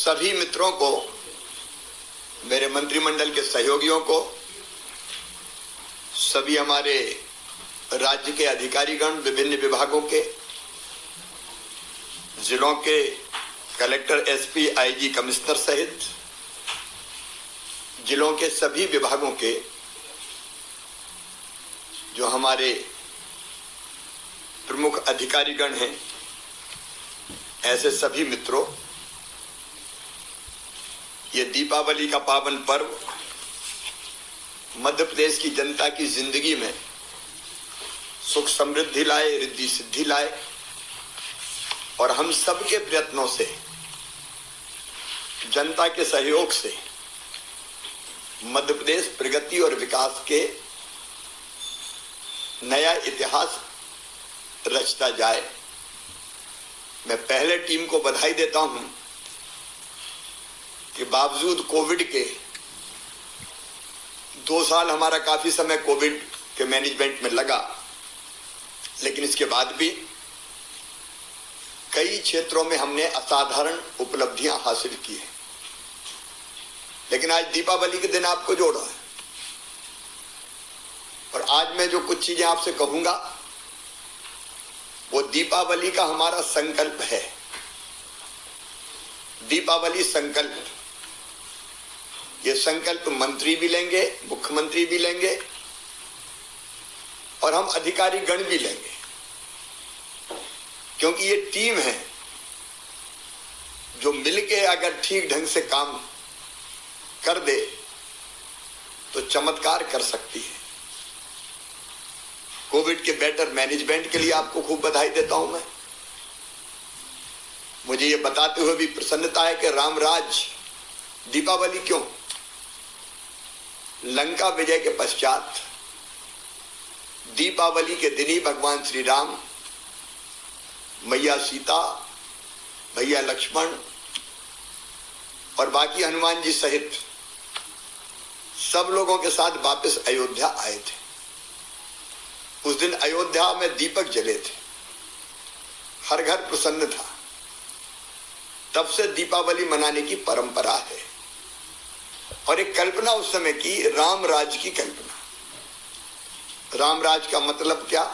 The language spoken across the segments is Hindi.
सभी मित्रों को, मेरे मंत्रिमंडल के सहयोगियों को, सभी हमारे राज्य के अधिकारीगण, विभिन्न विभागों के, जिलों के कलेक्टर, एसपी, आईजी, कमिश्नर सहित जिलों के सभी विभागों के जो हमारे प्रमुख अधिकारीगण हैं, ऐसे सभी मित्रों, ये दीपावली का पावन पर्व मध्य प्रदेश की जनता की जिंदगी में सुख समृद्धि लाए, रिद्धि सिद्धि लाए और हम सबके प्रयत्नों से, जनता के सहयोग से मध्य प्रदेश प्रगति और विकास के नया इतिहास रचता जाए। मैं पहले टीम को बधाई देता हूं कि बावजूद कोविड के 2 साल, हमारा काफी समय कोविड के मैनेजमेंट में लगा, लेकिन इसके बाद भी कई क्षेत्रों में हमने असाधारण उपलब्धियां हासिल की हैं। लेकिन आज दीपावली के दिन आपको जोड़ा है और आज मैं जो कुछ चीजें आपसे कहूंगा वो दीपावली का हमारा संकल्प है। दीपावली संकल्प, ये संकल्प मंत्री भी लेंगे, मुख्यमंत्री भी लेंगे और हम अधिकारी गण भी लेंगे, क्योंकि ये टीम है जो मिलके अगर ठीक ढंग से काम कर दे तो चमत्कार कर सकती है। कोविड के बेटर मैनेजमेंट के लिए आपको खूब बधाई देता हूं मैं। मुझे ये बताते हुए भी प्रसन्नता है कि रामराज दीपावली क्यों, लंका विजय के पश्चात दीपावली के दिन ही भगवान श्री राम, मैया सीता, भैया लक्ष्मण और बाकी हनुमान जी सहित सब लोगों के साथ वापस अयोध्या आए थे। उस दिन अयोध्या में दीपक जले थे, हर घर प्रसन्न था। तब से दीपावली मनाने की परंपरा है और एक कल्पना उस समय की, रामराज की कल्पना। रामराज का मतलब क्या?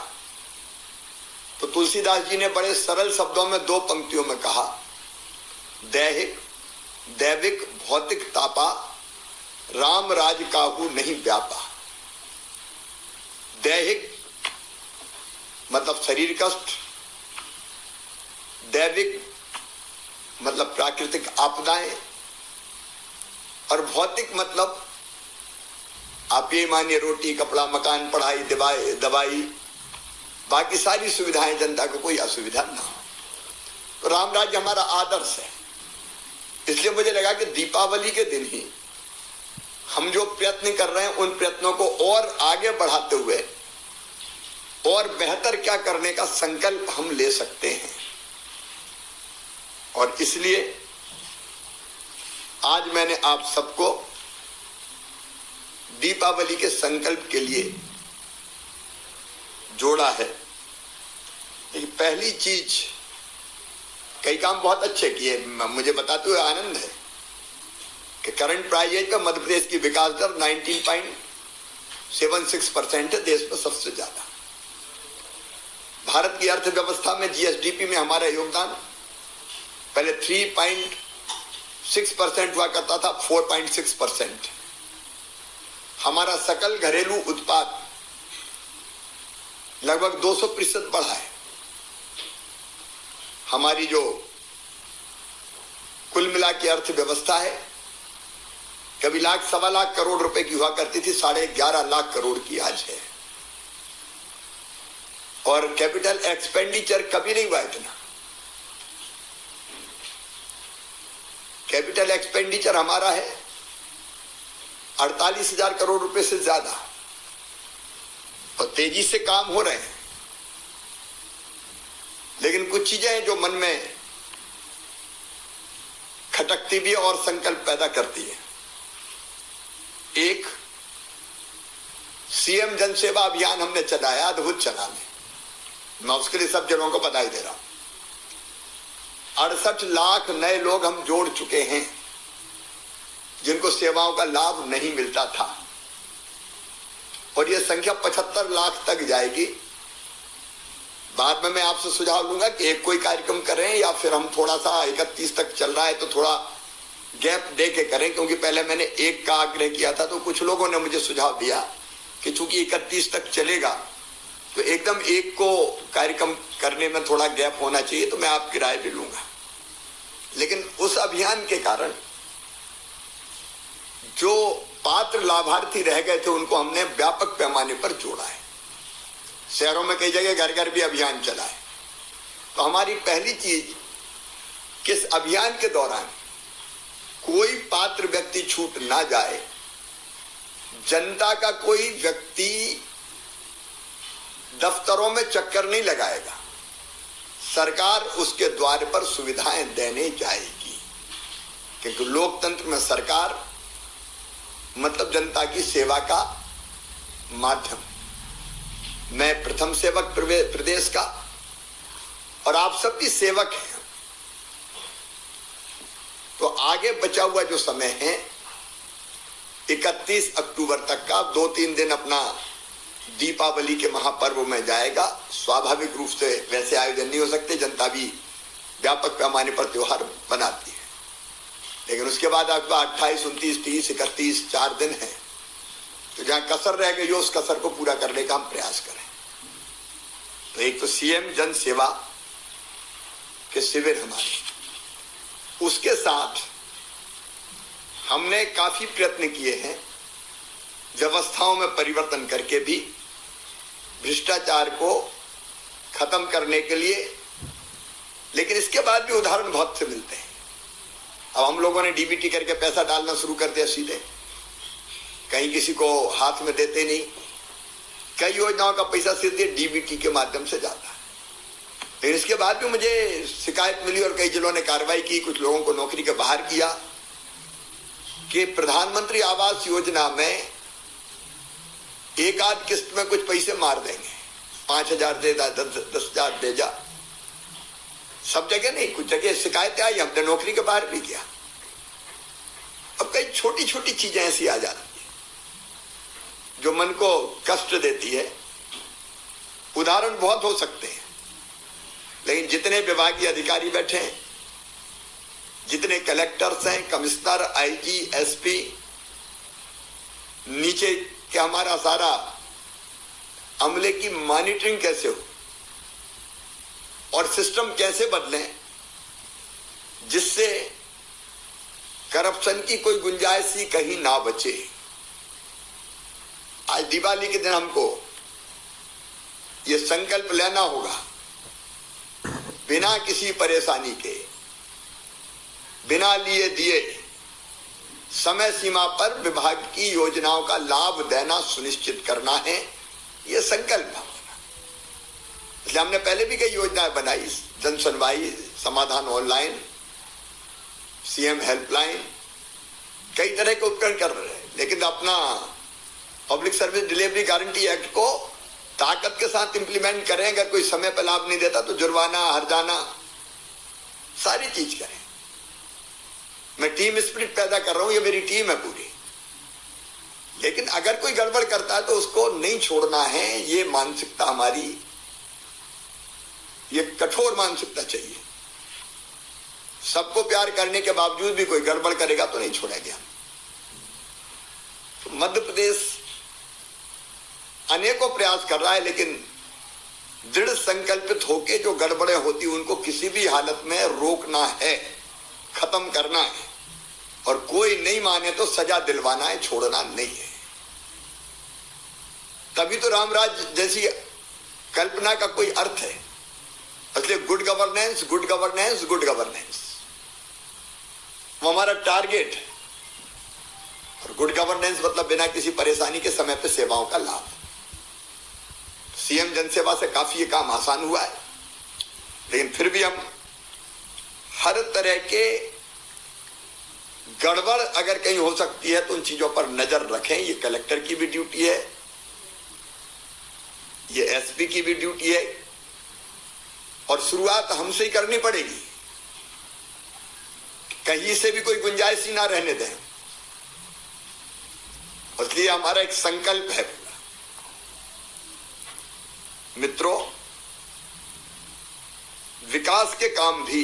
तो तुलसीदास जी ने बड़े सरल शब्दों में 2 पंक्तियों में कहा, दैविक भौतिक तापा, राम राज काहू नहीं व्यापा। दैहिक मतलब शरीर कष्ट, दैविक मतलब प्राकृतिक आपदाएं और भौतिक मतलब आप ये मानिए रोटी, कपड़ा, मकान, पढ़ाई, दवाई, बाकी सारी सुविधाएं, जनता को कोई असुविधा ना हो। तो रामराज हमारा आदर्श है। इसलिए मुझे लगा कि दीपावली के दिन ही हम जो प्रयत्न कर रहे हैं उन प्रयत्नों को और आगे बढ़ाते हुए और बेहतर क्या करने का संकल्प हम ले सकते हैं। और इसलिए आज मैंने आप सबको दीपावली के संकल्प के लिए जोड़ा है। पहली चीज, कई काम बहुत अच्छे किए, मुझे बताते हुए आनंद है कि करंट प्राइस पे मध्य प्रदेश की विकास दर 19.76% है, देश में सबसे ज्यादा। भारत की अर्थव्यवस्था में जीएसडीपी में हमारा योगदान पहले 3.6% हुआ करता था, 4.6%। हमारा सकल घरेलू उत्पाद लगभग 200% बढ़ा है। हमारी जो कुल मिला की अर्थव्यवस्था है, कभी 1 लाख, 1.25 लाख करोड़ रुपए की हुआ करती थी, 11.5 लाख करोड़ की आज है। और कैपिटल एक्सपेंडिचर कभी नहीं हुआ इतना। कैपिटल एक्सपेंडिचर हमारा है 48,000 करोड़ रुपए से ज्यादा और तेजी से काम हो रहे हैं। लेकिन कुछ चीजें हैं जो मन में खटकती भी है और संकल्प पैदा करती है। एक, सीएम जन सेवा अभियान हमने चलाया, अद्भुत चला। मैं उसके लिए सब जनों को बधाई दे रहा हूं। 68 लाख नए लोग हम जोड़ चुके हैं जिनको सेवाओं का लाभ नहीं मिलता था, और यह संख्या 75 लाख तक जाएगी। बाद में मैं आपसे सुझाव लूंगा कि एक कोई कार्यक्रम करें या फिर हम थोड़ा सा 31 तक चल रहा है तो थोड़ा गैप दे के करें, क्योंकि पहले मैंने एक का आग्रह किया था तो कुछ लोगों ने मुझे सुझाव दिया कि चूंकि 31 तक चलेगा तो एकदम एक को कार्यक्रम करने में थोड़ा गैप होना चाहिए, तो मैं आपकी राय भी लूंगा। लेकिन उस अभियान के कारण जो पात्र लाभार्थी रह गए थे उनको हमने व्यापक पैमाने पर जोड़ा है। शहरों में कई जगह घर घर भी अभियान चला है। तो हमारी पहली चीज कि इस अभियान के दौरान कोई पात्र व्यक्ति छूट ना जाए, जनता का कोई व्यक्ति दफ्तरों में चक्कर नहीं लगाएगा, सरकार उसके द्वार पर सुविधाएं देने जाएगी, क्योंकि लोकतंत्र में सरकार मतलब जनता की सेवा का माध्यम। मैं प्रथम सेवक प्रदेश का और आप सब भी सेवक हैं। तो आगे बचा हुआ जो समय है 31 अक्टूबर तक का 2-3 दिन अपना दीपावली के महापर्व में जाएगा। स्वाभाविक रूप से वैसे आयोजन नहीं हो सकते, जनता भी व्यापक पैमाने पर त्योहार बनाती है, लेकिन उसके बाद आपका 28, 29, 30, 31 4 दिन है। तो जहां कसर रह गई उस कसर को पूरा करने का हम प्रयास करें। तो एक तो सीएम जन सेवा के शिविर हमारे, उसके साथ हमने काफी प्रयत्न किए हैं व्यवस्थाओं में परिवर्तन करके भी भ्रष्टाचार को खत्म करने के लिए। लेकिन इसके बाद भी उदाहरण बहुत से मिलते हैं। अब हम लोगों ने डीबीटी करके पैसा डालना शुरू कर दिया सीधे, कहीं किसी को हाथ में देते नहीं। कई योजनाओं का पैसा सीधे डीबीटी के माध्यम से जाता है। लेकिन इसके बाद भी मुझे शिकायत मिली और कई जिलों ने कार्रवाई की, कुछ लोगों को नौकरी के बाहर किया कि प्रधानमंत्री आवास योजना में एक आध किस्त में कुछ पैसे मार देंगे, 5,000 दे जा, 10,000 दे जा। सब जगह नहीं, कुछ जगह शिकायतें आई, हमने नौकरी के बाहर भी किया। अब कई छोटी छोटी चीजें ऐसी आ जाती है जो मन को कष्ट देती है। उदाहरण बहुत हो सकते हैं, लेकिन जितने विभागीय अधिकारी बैठे हैं, जितने कलेक्टर्स हैं, कमिश्नर, आईजी, एसपी, नीचे के हमारा सारा अमले की मॉनिटरिंग कैसे हो और सिस्टम कैसे बदलें जिससे करप्शन की कोई गुंजाइश ही कहीं ना बचे। आज दिवाली के दिन हमको ये संकल्प लेना होगा, बिना किसी परेशानी के, बिना लिए दिए समय सीमा पर विभाग की योजनाओं का लाभ देना सुनिश्चित करना है, यह संकल्प है। इसलिए हमने पहले भी कई योजनाएं बनाई, जन सुनवाई समाधान ऑनलाइन, सीएम हेल्पलाइन, कई तरह के उपकरण कर रहे हैं। लेकिन अपना public service delivery guarantee act को ताकत के साथ इंप्लीमेंट करें। अगर कोई समय पर लाभ नहीं देता तो जुर्माना, हर्जाना, सारी चीज करें। मैं टीम स्पिरिट पैदा कर रहा हूं, ये मेरी टीम है पूरी। लेकिन अगर कोई गड़बड़ करता है तो उसको नहीं छोड़ना है। ये मानसिकता हमारी, ये कठोर मानसिकता चाहिए। सबको प्यार करने के बावजूद भी कोई गड़बड़ करेगा तो नहीं छोड़ेंगे हम। तो मध्य प्रदेश अनेकों प्रयास कर रहा है, लेकिन दृढ़ संकल्पित होकर जो गड़बड़ें होती उनको किसी भी हालत में रोकना है, खत्म करना है, और कोई नहीं माने तो सजा दिलवाना है, छोड़ना नहीं है। तभी तो रामराज जैसी कल्पना का कोई अर्थ है। इसलिए good governance, good governance, good governance वो हमारा टारगेट है। और गुड गवर्नेंस मतलब बिना किसी परेशानी के समय पे सेवाओं का लाभ। सीएम जनसेवा से काफी ये काम आसान हुआ है, लेकिन फिर भी हम हर तरह के गड़बड़ अगर कहीं हो सकती है तो उन चीजों पर नजर रखें। ये कलेक्टर की भी ड्यूटी है, ये एसपी की भी ड्यूटी है, और शुरुआत हमसे ही करनी पड़ेगी। कहीं से भी कोई गुंजाइश ही ना रहने दें। इसलिए हमारा एक संकल्प है पूरा। मित्रों, विकास के काम भी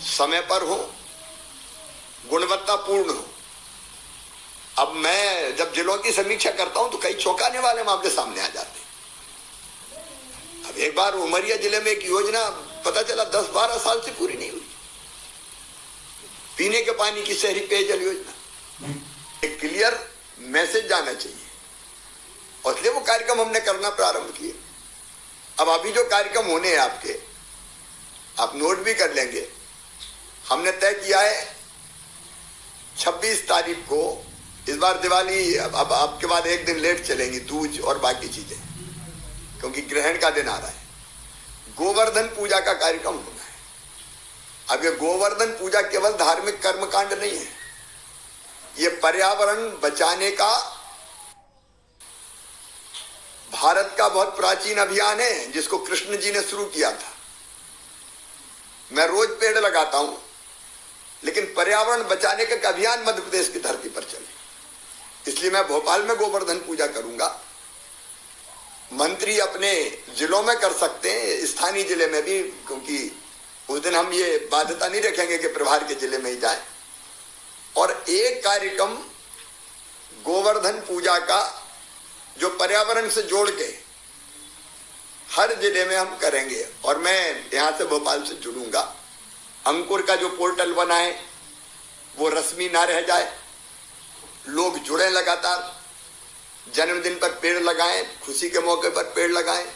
समय पर हो, गुणवत्तापूर्ण हो। अब मैं जब जिलों की समीक्षा करता हूं तो कई चौंकाने वाले मामले सामने आ जाते हैं। अब एक बार उमरिया जिले में एक योजना पता चला 10-12 साल से पूरी नहीं हुई, पीने के पानी की शहरी पेयजल योजना। एक क्लियर मैसेज जाना चाहिए और इसलिए वो कार्यक्रम हमने करना प्रारंभ किए। अब अभी जो कार्यक्रम होने हैं आपके, आप नोट भी कर लेंगे। हमने तय किया है 26 तारीख को, इस बार दिवाली अब आपके बाद एक दिन लेट चलेंगी, दूज और बाकी चीजें, क्योंकि ग्रहण का दिन आ रहा है। गोवर्धन पूजा का कार्यक्रम होना है। अब ये गोवर्धन पूजा केवल धार्मिक कर्मकांड नहीं है, ये पर्यावरण बचाने का भारत का बहुत प्राचीन अभियान है, जिसको कृष्ण जी ने शुरू किया था। मैं रोज पेड़ लगाता हूं, लेकिन पर्यावरण बचाने का अभियान मध्य प्रदेश की धरती पर चले, इसलिए मैं भोपाल में गोवर्धन पूजा करूंगा। मंत्री अपने जिलों में कर सकते हैं, स्थानीय जिले में भी, क्योंकि उस दिन हम ये बाध्यता नहीं रखेंगे कि प्रभार के जिले में ही जाए। और एक कार्यक्रम गोवर्धन पूजा का जो पर्यावरण से जोड़ के हर जिले में हम करेंगे। और मैं यहां से भोपाल से जुड़ूंगा। अंकुर का जो पोर्टल बना है वो रस्मी ना रह जाए, लोग जुड़े लगातार, जन्मदिन पर पेड़ लगाएं, खुशी के मौके पर पेड़ लगाएं।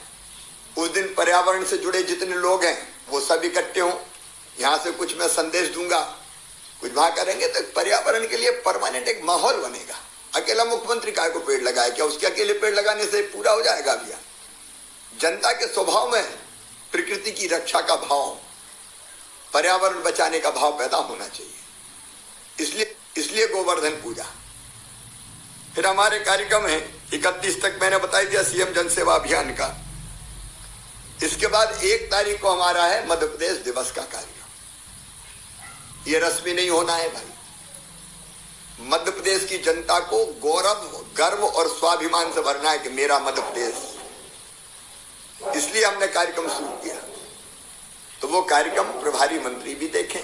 उस दिन पर्यावरण से जुड़े जितने लोग हैं वो सब इकट्ठे हों। यहां से कुछ मैं संदेश दूंगा, कुछ वहां करेंगे, तो पर्यावरण के लिए परमानेंट एक माहौल बनेगा। अकेला मुख्यमंत्री काय को पेड़ लगाए, क्या उसके अकेले पेड़ लगाने से पूरा हो जाएगा अभियान? जनता के स्वभाव में प्रकृति की रक्षा का भाव, पर्यावरण बचाने का भाव पैदा होना चाहिए। इसलिए गोवर्धन पूजा। फिर हमारे कार्यक्रम है 31 तक, मैंने बता दिया, सीएम जनसेवा अभियान का। इसके बाद 1 तारीख को हमारा है मध्य प्रदेश दिवस का कार्यक्रम। ये रस्मी नहीं होना है भाई, मध्य प्रदेश की जनता को गौरव, गर्व और स्वाभिमान से भरना है कि मेरा मध्य प्रदेश। इसलिए हमने कार्यक्रम शुरू किया। तो वो कार्यक्रम प्रभारी मंत्री भी देखें,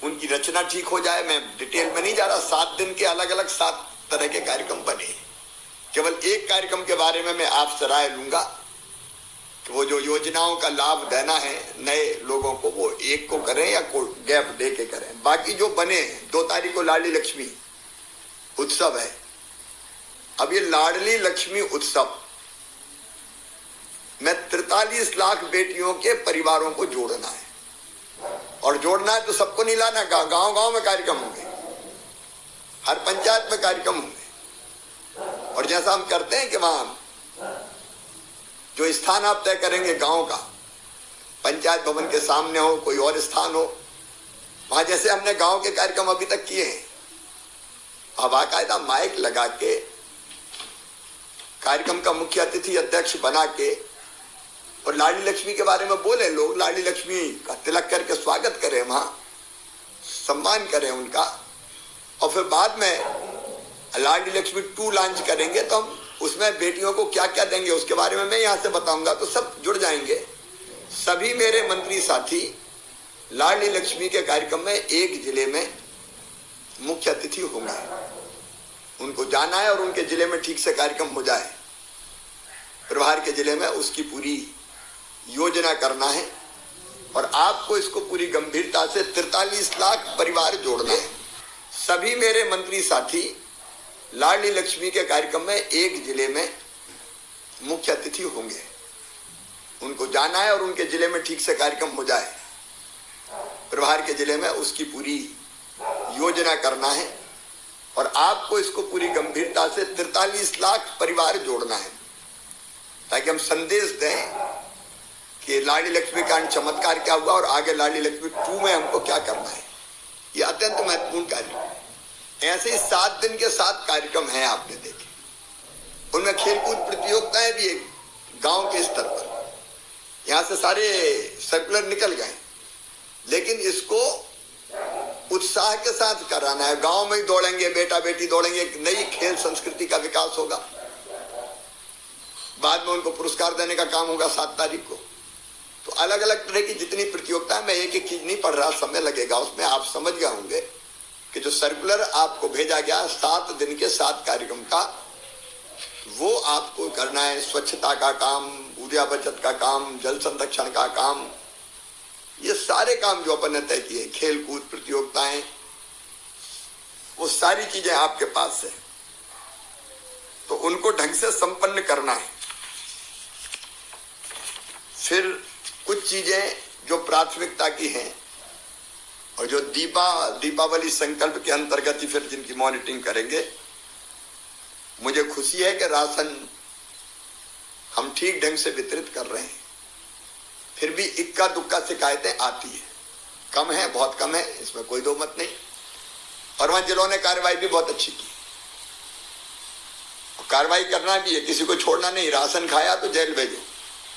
उनकी रचना ठीक हो जाए। मैं डिटेल में नहीं जा रहा, 7 दिन के अलग अलग 7 तरह के कार्यक्रम बने। केवल एक कार्यक्रम के बारे में मैं आपसे राय लूंगा कि वो जो योजनाओं का लाभ देना है नए लोगों को, वो एक को करें या को गैप दे के करें। बाकी जो बने, 2 तारीख को लाडली लक्ष्मी उत्सव है। अब ये लाडली लक्ष्मी उत्सव में 43 लाख बेटियों के परिवारों को जोड़ना है। और जोड़ना है तो सबको नहीं लाना, गांव गांव में कार्यक्रम होंगे, हर पंचायत में कार्यक्रम होंगे। और जैसा हम करते हैं कि वहां जो स्थान आप तय करेंगे गांव का, पंचायत भवन के सामने हो, कोई और स्थान हो, वहां जैसे हमने गांव के कार्यक्रम अभी तक किए हैं, अब बाकायदा माइक लगा के कार्यक्रम का मुख्य अतिथि अध्यक्ष बना के और लाडली लक्ष्मी के बारे में बोले लोग, लाडली लक्ष्मी का तिलक करके स्वागत करें, वहां सम्मान करें उनका। और फिर बाद में लाडली लक्ष्मी 2 लॉन्च करेंगे, तो हम उसमें बेटियों को क्या क्या देंगे उसके बारे में मैं यहां से बताऊंगा, तो सब जुड़ जाएंगे। सभी मेरे मंत्री साथी लाडली लक्ष्मी के कार्यक्रम में एक जिले में मुख्य अतिथि होंगे। उनको जाना है और उनके जिले में ठीक से कार्यक्रम हो जाए, प्रभार के जिले में उसकी पूरी योजना करना है। और आपको इसको पूरी गंभीरता से 43 लाख परिवार जोड़ना है। सभी मेरे मंत्री साथी लाडली लक्ष्मी के कार्यक्रम में एक जिले में मुख्य अतिथि होंगे। उनको जाना है और उनके जिले में ठीक से कार्यक्रम हो जाए, प्रभार के जिले में उसकी पूरी योजना करना है। और आपको इसको पूरी गंभीरता से 43 लाख परिवार जोड़ना है, ताकि हम संदेश दें कि लाडली लक्ष्मी का चमत्कार क्या हुआ और आगे लाडली लक्ष्मी 2 में हमको क्या करना है। ये अत्यंत महत्वपूर्ण कार्य है। ऐसे ही 7 दिन के 7 कार्यक्रम हैं, आपने देखे। उनमें खेलकूद प्रतियोगिताएं भी एक गांव के स्तर पर, यहां से सारे सर्कुलर निकल गए। लेकिन इसको उत्साह के साथ कराना है। गांव में ही दौड़ेंगे, बेटा बेटी दौड़ेंगे, एक नई खेल संस्कृति का विकास होगा। बाद में उनको पुरस्कार देने का काम होगा 7 तारीख को। तो अलग अलग तरह की जितनी प्रतियोगिता है, मैं एक एक चीज नहीं पढ़ रहा, समय लगेगा उसमें। आप समझ गए होंगे कि जो सर्कुलर आपको भेजा गया 7 दिन के 7 कार्यक्रम का, वो आपको करना है। स्वच्छता का काम, ऊर्जा बचत का काम, जल संरक्षण का काम, ये सारे काम जो अपन ने तय किए, खेल कूद प्रतियोगिताएं, वो सारी चीजें आपके पास है। तो उनको ढंग से संपन्न करना है। फिर कुछ चीजें जो प्राथमिकता की हैं और जो दीपावली संकल्प के अंतर्गत ही फिर जिनकी मॉनिटरिंग करेंगे। मुझे खुशी है कि राशन हम ठीक ढंग से वितरित कर रहे हैं। फिर भी इक्का दुक्का शिकायतें आती है, कम है, बहुत कम है, इसमें कोई दो मत नहीं। और वहां जिलों ने कार्रवाई भी बहुत अच्छी की। कार्रवाई करना भी है, किसी को छोड़ना नहीं। राशन खाया तो जेल भेजो।